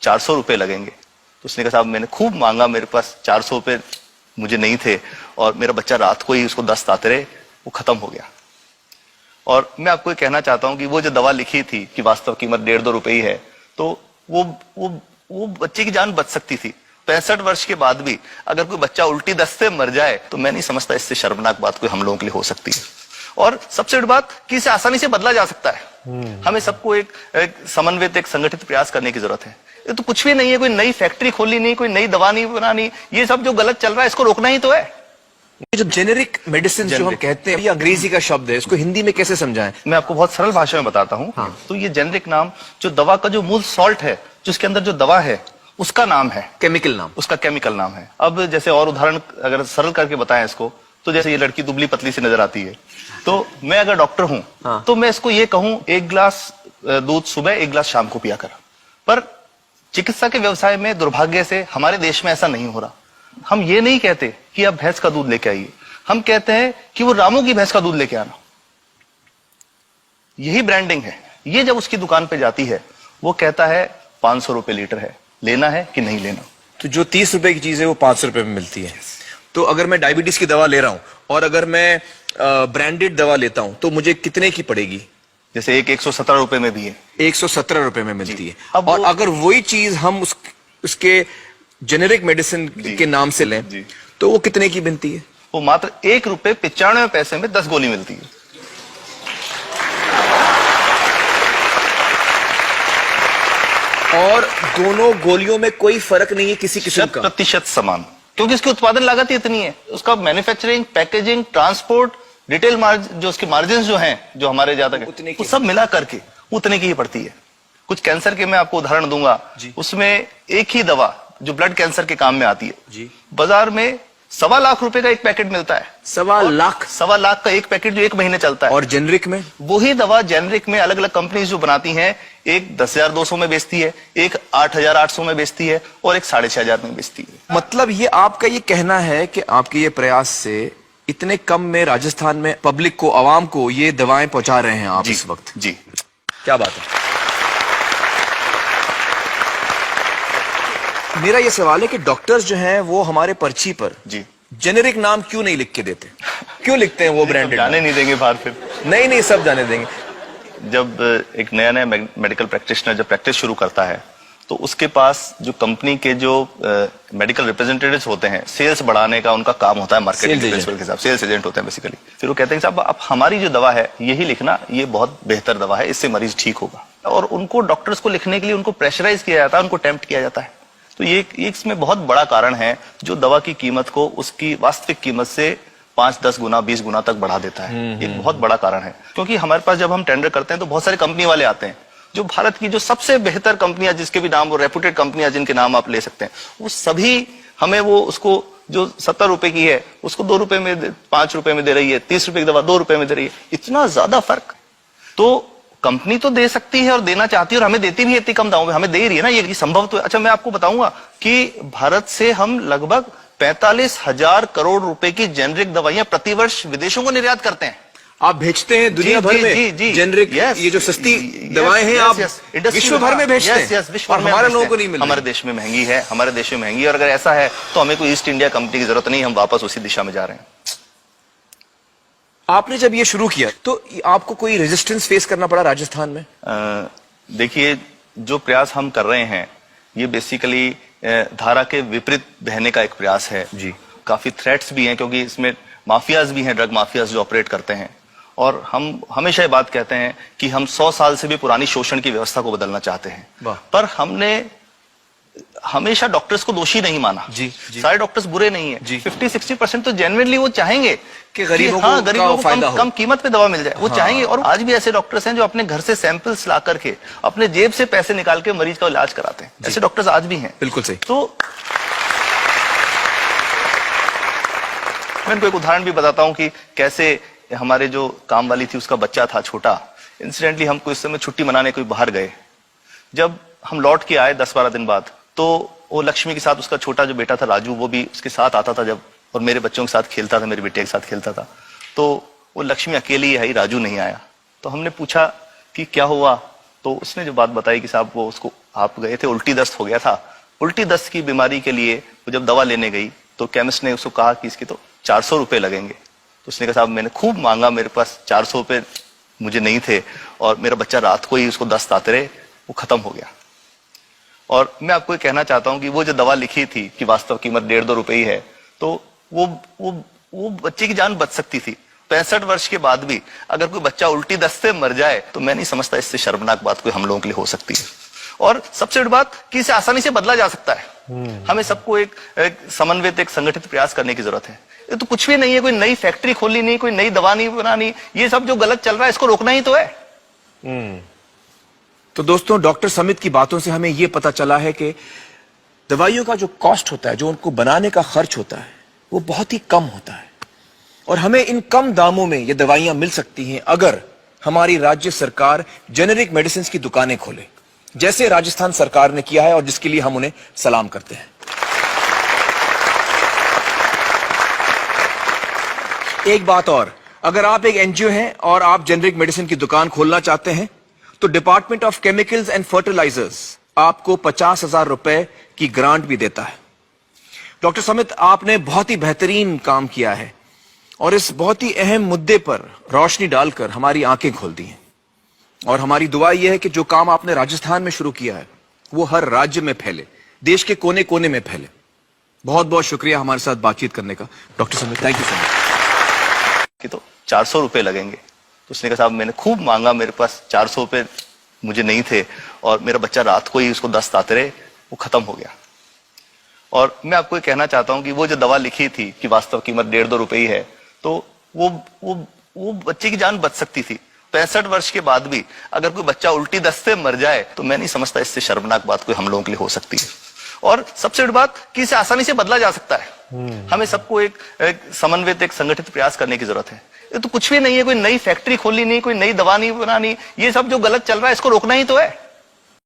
400 रुपए लगेंगे। तो उसने कहा साहब मैंने खूब मांगा, मेरे पास 400 रुपए मुझे नहीं थे और मेरा बच्चा रात को ही उसको दस्त आते रहे, वो खत्म हो गया। और मैं आपको ये कहना चाहता हूं कि वो जो दवा लिखी थी कि वास्तव कीमत 1.5-2 रुपए ही है, तो वो बच्चे की जान बच सकती थी। 65 वर्ष के बाद भी अगर कोई बच्चा उल्टी दस्त से मर जाए तो मैं नहीं समझता इससे शर्मनाक बात कोई हम लोगों के लिए हो सकती है। और सबसे बड़ी बात कि इसे आसानी से बदला जा सकता है। हमें सबको एक समन्वित, एक संगठित प्रयास करने की जरूरत है। ये तो कुछ भी नहीं है, कोई नई फैक्ट्री खोलनी नहीं, कोई नई दवा नहीं बनानी, ये सब जो गलत चल रहा है इसको रोकना ही तो है। ये जो जेनेरिक मेडिसिन जो हम कहते हैं, ये अंग्रेजी का शब्द है, इसको हिंदी में कैसे समझाएं? मैं आपको बहुत सरल भाषा में बताता हूँ। हाँ। तो ये जेनेरिक नाम जो दवा का जो मूल सॉल्ट है, जो इसके अंदर जो दवा है उसका नाम है, केमिकल नाम, उसका केमिकल नाम है। अब जैसे और उदाहरण अगर सरल करके बताएं इसको, तो जैसे ये लड़की दुबली पतली सी नजर आती है, तो मैं अगर डॉक्टर हूं हाँ। तो मैं इसको ये कहूं 1 गिलास दूध सुबह 1 गिलास शाम को पिया कर। पर चिकित्सा के व्यवसाय में दुर्भाग्य से हमारे देश में ऐसा नहीं हो रहा। हम ये नहीं कहते कि आप भैंस का दूध लेके आइए, हम कहते हैं कि वो रामू की भैंस का दूध लेके आना। यही ब्रांडिंग है। ये जब उसकी दुकान पे जाती है वो कहता है 500 रुपए लीटर है, लेना है कि नहीं लेना। तो जो 30 रुपए की चीज है वो 500 रुपए में मिलती है। तो अगर मैं डायबिटीज की दवा ले रहा हूं और अगर मैं ब्रांडेड दवा लेता हूं तो मुझे कितने की पड़ेगी? जैसे एक 117 रुपए में भी है, 117 रुपए में मिलती है। अब और अगर वही चीज हम उसके जेनेरिक मेडिसिन के नाम से लें तो वो कितने की बनती है? वो मात्र 1 रुपए 95 पैसे में 10 गोली मिलती है। और दोनों गोलियों में कोई फर्क नहीं है किसी किस्म का? 100% समान, क्योंकि इसकी उत्पादन लागत ही इतनी है। उसका manufacturing, packaging, transport, retail margin, जो उसके मार्जिन जो हैं, जो हमारे ज्यादा वो सब मिला करके उतने की ही पड़ती है। कुछ कैंसर के मैं आपको उदाहरण दूंगा, उसमें एक ही दवा जो ब्लड कैंसर के काम में आती है, बाजार में 1.25 लाख रुपए का एक पैकेट मिलता है। 1.25 लाख का एक पैकेट जो 1 महीने चलता है। और जेनरिक में वही दवा जेनरिक में अलग अलग कंपनीज जो बनाती हैं, एक 10,200 में बेचती है, एक 8,800 में बेचती है और एक 6,500 में बेचती है। मतलब ये आपका ये कहना है कि आपके ये प्रयास से इतने कम में राजस्थान में पब्लिक को, आवाम को ये दवाएं पहुंचा रहे हैं आप इस वक्त? जी, क्या बात है। मेरा ये सवाल है कि डॉक्टर्स जो हैं वो हमारे पर्ची पर जी जेनेरिक नाम क्यों नहीं लिख के देते? क्यों लिखते हैं वो ब्रांडेड? जाने नहीं देंगे बाहर फिर? नहीं, सब जाने देंगे। जब एक नया मेडिकल प्रैक्टिशनर जब प्रैक्टिस शुरू करता है तो उसके पास जो कंपनी के जो मेडिकल रिप्रेजेंटेटिव्स होते हैं, सेल्स बढ़ाने का उनका काम होता है, मार्केटिंग प्रिंसिपल के हिसाब से सेल्स एजेंट होते हैं बेसिकली। फिर वो कहते हैं साहब आप हमारी जो दवा है यही लिखना, ये बहुत बेहतर दवा है, इससे मरीज ठीक होगा। और उनको डॉक्टर्स को लिखने के लिए उनको प्रेशराइज किया जाता है, उनको टेम्प्ट किया जाता है। तो ये इसमें बहुत बड़ा कारण है जो दवा की कीमत को उसकी वास्तविक कीमत से 5-10 गुना 20 गुना तक बढ़ा देता है। एक बहुत बड़ा कारण है, क्योंकि हमारे पास जब हम टेंडर करते हैं तो बहुत सारे कंपनी वाले आते हैं, जो भारत की जो सबसे बेहतर कंपनियां, जिसके भी नाम वो रेपुटेड कंपनियां जिनके नाम आप ले सकते हैं, वो सभी हमें वो उसको जो 70 रुपए की है उसको 2 रुपए में 5 रुपए में दे रही है, 30 रुपए की दवा 2 रुपए में दे रही है। इतना ज्यादा फर्क। तो कंपनी तो दे सकती है और देना चाहती है और हमें देती भी है इतनी कम दामों में, हमें दे रही है ना, ये संभव तो है। अच्छा, मैं आपको बताऊंगा कि भारत से हम लगभग 45,000 करोड़ रुपए की जेनरिक दवाइयां प्रतिवर्ष विदेशों को निर्यात करते हैं। आप भेजते हैं दुनिया भर में जेनरिक, ये जो सस्ती दवाएं हैं आप विश्व भर में भेजते हैं और हमारे लोगों को नहीं मिलती। हमारे देश में महंगी है, हमारे देश में महंगी है। और अगर ऐसा है तो हमें कोई ईस्ट इंडिया कंपनी की जरूरत नहीं, हम वापस उसी दिशा में जा रहे हैं। आपने जब ये शुरू किया तो आपको कोई रेजिस्टेंस फेस करना पड़ा राजस्थान में? देखिए, जो प्रयास हम कर रहे हैं ये बेसिकली धारा के विपरीत बहने का एक प्रयास है जी। काफी थ्रेट्स भी हैं, क्योंकि इसमें माफियाज भी हैं, ड्रग माफियाज जो ऑपरेट करते हैं। और हम हमेशा ये बात कहते हैं कि हम 100 साल से भी पुरानी शोषण की व्यवस्था को बदलना चाहते हैं, पर हमने हमेशा डॉक्टर्स को दोषी नहीं माना। सारे डॉक्टर्स बुरे नहीं है। 50-60% तो जेन्युइनली वो चाहेंगे कि गरीबों को कम कीमत पे दवा मिल जाए, वो चाहेंगे। और आज भी ऐसे डॉक्टर्स हैं जो अपने घर से सैंपल्स ला करके अपने जेब से पैसे निकाल के मरीज का इलाज कराते हैं। ऐसे डॉक्टर्स आज भी हैं। बिल्कुल सही। तो मैं इनको एक उदाहरण भी बताता हूं कि कैसे हमारे जो काम वाली थी उसका बच्चा था छोटा, इंसिडेंटली हम कुछ समय छुट्टी मनाने कोई बाहर गए। जब हम लौट के आए 10-12 दिन बाद, तो वो लक्ष्मी के साथ उसका छोटा जो बेटा था राजू, वो भी उसके साथ आता था जब, और मेरे बच्चों के साथ खेलता था, मेरे बेटे के साथ खेलता था। तो वो लक्ष्मी अकेली आई, राजू नहीं आया। तो हमने पूछा कि क्या हुआ, तो उसने जो बात बताई कि साहब वो उसको आप गए थे, उल्टी दस्त हो गया था। उल्टी दस्त की बीमारी के लिए वो जब दवा लेने गई तो केमिस्ट ने उसको कहा कि इसकी तो 400 रुपए लगेंगे। तो उसने कहा साहब मैंने खूब मांगा, मेरे पास 400 रुपए मुझे नहीं थे और मेरा बच्चा रात को ही उसको दस्त आते रहे, वो खत्म हो गया। और मैं आपको ये कहना चाहता हूं कि वो जो दवा लिखी थी कि वास्तव कीमत 1.5-2 रुपए ही है, तो वो बच्चे की जान बच सकती थी। 65 वर्ष के बाद भी अगर कोई बच्चा उल्टी दस्त से मर जाए तो मैं नहीं समझता इससे शर्मनाक बात कोई हम लोगों के लिए हो सकती है। और सबसे बड़ी बात कि इसे आसानी से बदला जा सकता है। हमें सबको एक समन्वित, एक संगठित प्रयास करने की जरूरत है। ये तो कुछ भी नहीं है, कोई नई फैक्ट्री खोलनी नहीं, कोई नई दवा नहीं बनानी, ये सब जो गलत चल रहा है इसको रोकना ही तो है। तो दोस्तों, डॉक्टर समित की बातों से हमें यह पता चला है कि दवाइयों का जो कॉस्ट होता है, जो उनको बनाने का खर्च होता है, वो बहुत ही कम होता है और हमें इन कम दामों में ये दवाइयां मिल सकती हैं अगर हमारी राज्य सरकार जेनेरिक मेडिसिन की दुकानें खोले, जैसे राजस्थान सरकार ने किया है और जिसके लिए हम उन्हें सलाम करते हैं। एक बात और, अगर आप एक एनजीओ हैं और आप जेनेरिक मेडिसिन की दुकान खोलना चाहते हैं तो department of chemicals and fertilisers आपको 50,000 रुपए की ग्रांट भी देता है। डॉक्टर समित, आपने बहुत ही बेहतरीन काम किया है और इस बहुत ही अहम मुद्दे पर रोशनी डालकर हमारी आंखें खोल दी हैं और हमारी दुआ यह है कि जो काम आपने राजस्थान में शुरू किया है वो हर राज्य में फैले, देश के कोने कोने में फैले। बहुत बहुत शुक्रिया हमारे साथ बातचीत करने का doctor Samit, thank you so much. कि तो 400 रुपए लगेंगे। तो उसने कहा साहब मैंने खूब मांगा, मेरे पास 400 रुपए मुझे नहीं थे और मेरा बच्चा रात को ही उसको दस्त आते रहे, वो खत्म हो गया। और मैं आपको ये कहना चाहता हूं कि वो जो दवा लिखी थी कि वास्तव कीमत 1.5-2 रुपए ही है, तो वो बच्चे की जान बच सकती थी। 65 वर्ष के बाद भी अगर कोई बच्चा उल्टी दस्त से मर जाए तो मैं नहीं समझता इससे शर्मनाक बात कोई हम लोगों के लिए हो सकती है। और सबसे बड़ी बात कि इसे आसानी से बदला जा सकता है। हमें सबको एक समन्वित, एक संगठित प्रयास करने की जरूरत है। ये तो कुछ भी नहीं है, कोई नई फैक्ट्री खोलनी नहीं, कोई नई दवा नहीं बनानी, ये सब जो गलत चल रहा है इसको रोकना ही तो है।